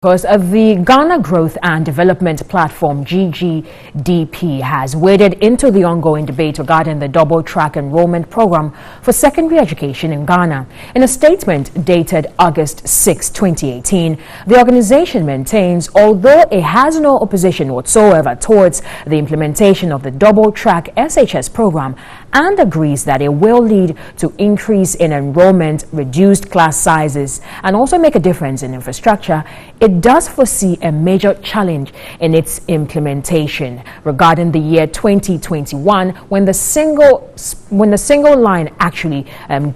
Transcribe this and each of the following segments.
Because the Ghana Growth and Development Platform, GGDP, has waded into the ongoing debate regarding the double-track enrollment program for secondary education in Ghana. In a statement dated August 6, 2018, the organization maintains although it has no opposition whatsoever towards the implementation of the double-track SHS program and agrees that it will lead to increase in enrollment, reduced class sizes, and also make a difference in infrastructure, it does foresee a major challenge in its implementation regarding the year 2021 when the single line actually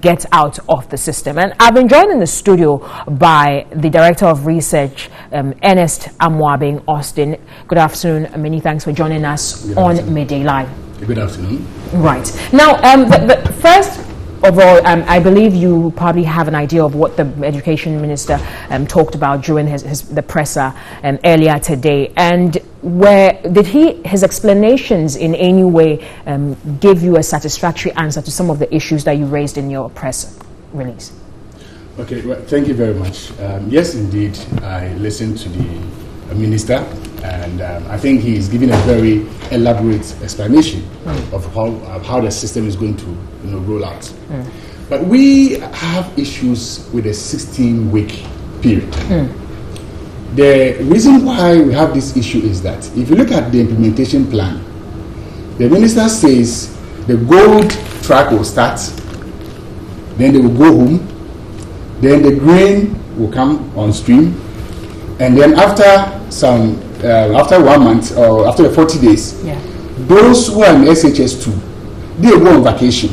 gets out of the system. And I've been joined in the studio by the Director of Research, Ernest Amwabing Austin. Good afternoon. Many thanks for joining us on Midday Live. Good afternoon. Right. Now, first of all, I believe you probably have an idea of what the Education Minister talked about during the presser earlier today. And where did his explanations in any way give you a satisfactory answer to some of the issues that you raised in your press release? Okay, well, thank you very much. Yes, indeed, I listened to the Minister, and I think he's giving a very elaborate explanation of how the system is going to roll out. But we have issues with a 16-week period. The reason why we have this issue is that if you look at the implementation plan, the Minister says the gold track will start, then they will go home, then the green will come on stream, and then after 1 month or after the 40 days, those who are in SHS2, they go on vacation.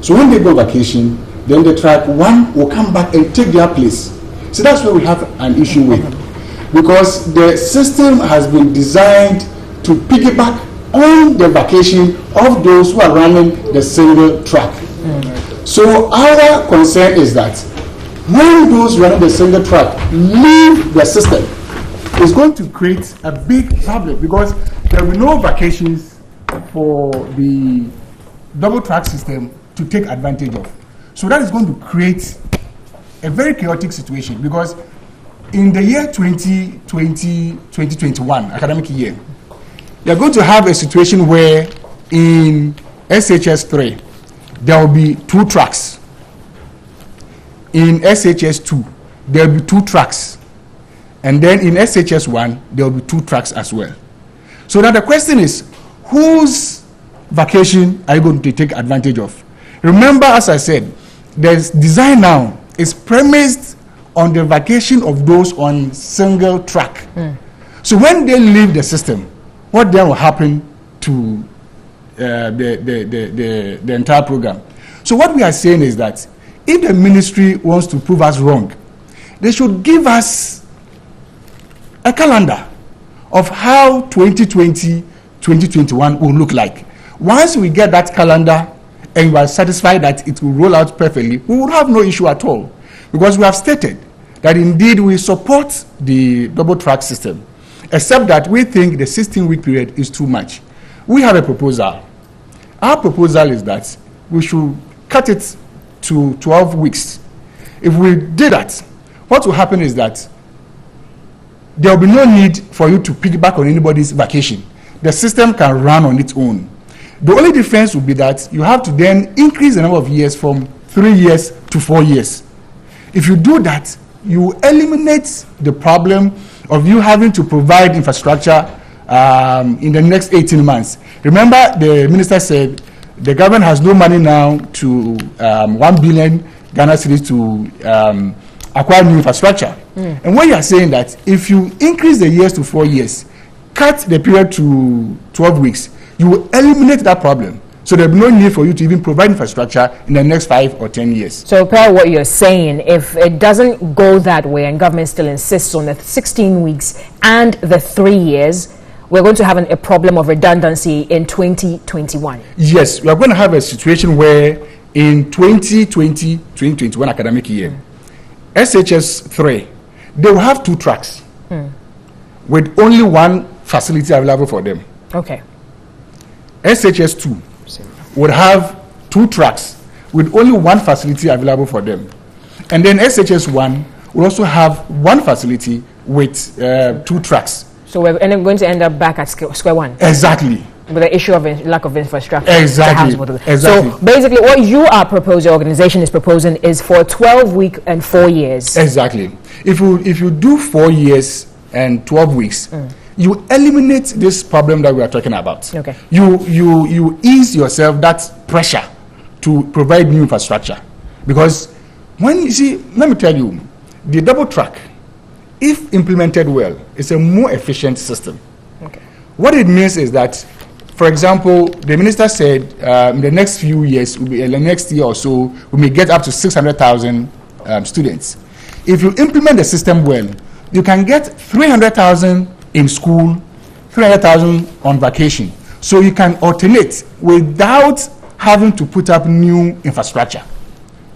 So when they go on vacation, then the track 1 will come back and take their place. So that's where we have an issue with, because the system has been designed to piggyback on the vacation of those who are running the single track. So our concern is that when those running the single track leave the system, it's going to create a big problem, because there will be no vacations for the double track system to take advantage of. So that is going to create a very chaotic situation, because in the year 2020-2021 academic year, you are going to have a situation where in SHS 3 there will be 2 tracks. In SHS 2 there will be 2 tracks. And then in SHS 1, there will be 2 tracks as well. So now the question is, whose vacation are you going to take advantage of? Remember, as I said, the design now is premised on the vacation of those on single track. So when they leave the system, what then will happen to the entire program? So what we are saying is that if the ministry wants to prove us wrong, they should give us a calendar of how 2020-2021 will look like. Once we get that calendar and we are satisfied that it will roll out perfectly, we will have no issue at all, because we have stated that indeed we support the double track system, except that we think the 16-week period is too much. We have a proposal. Our proposal is that we should cut it to 12 weeks. If we did that, what will happen is that there will be no need for you to piggyback on anybody's vacation. The system can run on its own. The only difference will be that you have to then increase the number of years from 3 years to 4 years. If you do that, you eliminate the problem of you having to provide infrastructure in the next 18 months. Remember, the minister said the government has no money now to 1 billion Ghana cedis to acquire new infrastructure. And when you are saying that if you increase the years to 4 years, cut the period to 12 weeks, you will eliminate that problem. So there will be no need for you to even provide infrastructure in the next 5 or 10 years. So per what you're saying, if it doesn't go that way and government still insists on the 16 weeks and the 3 years, we're going to have a problem of redundancy in 2021. Yes, we are going to have a situation where in 2020-2021 academic year, SHS 3, they will have 2 tracks with only 1 facility available for them. Okay. SHS 2 would have 2 tracks with only 1 facility available for them. And then SHS 1 will also have 1 facility with 2 tracks. So we're going to end up back at square one. Exactly. With the issue of lack of infrastructure. Exactly. So basically what you are proposing, organization is proposing, is for 12 weeks and 4 years. Exactly. If you do 4 years and 12 weeks, you eliminate this problem that we are talking about. Okay. You ease yourself that pressure to provide new infrastructure. Because when you see, let me tell you, the double track, if implemented well, is a more efficient system. Okay. What it means is that, for example, the minister said in the next few years, in the next year or so, we may get up to 600,000 students. If you implement the system well, you can get 300,000 in school, 300,000 on vacation. So you can alternate without having to put up new infrastructure.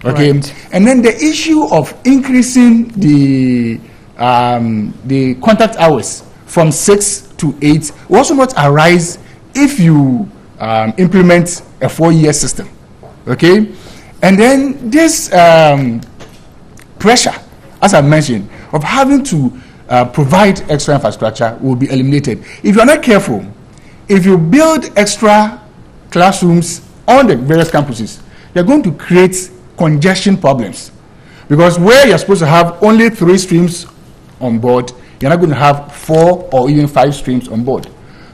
Okay, right. And then the issue of increasing the contact hours from 6 to 8 will also not arise if you implement a 4-year system. Okay, and then this pressure, as I mentioned, of having to provide extra infrastructure will be eliminated. If you're not careful, if you build extra classrooms on the various campuses, you're going to create congestion problems. Because where you're supposed to have only 3 streams on board, you're not going to have 4 or even 5 streams on board.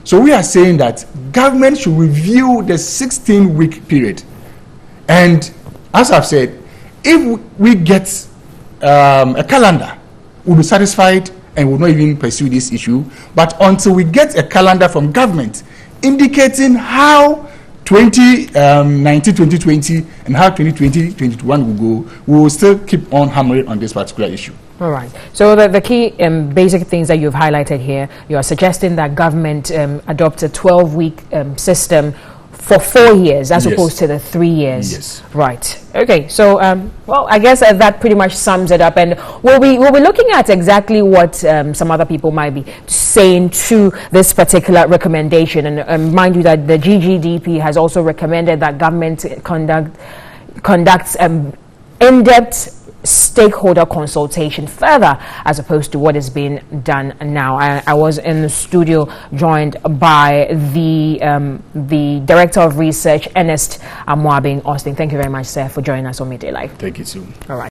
So we are saying that government should review the 16-week period. And as I've said, if we get a calendar, we'll be satisfied and will not even pursue this issue. But until we get a calendar from government indicating how 2019-2020 and how 2020-2021 will go, we will still keep on hammering on this particular issue. All right. So the key basic things that you've highlighted here, you are suggesting that government adopt a 12-week system for 4 years as opposed to the 3 years. Yes. Right. Okay. So well, I guess that pretty much sums it up, and we'll be looking at exactly what some other people might be saying to this particular recommendation. And mind you that the GGDP has also recommended that government conducts in-depth stakeholder consultation further as opposed to what is being done now. I was in the studio joined by the Director of Research, Ernest Amwabing Austin. Thank you very much, sir, for joining us on Midday Live. Thank you, too. All right.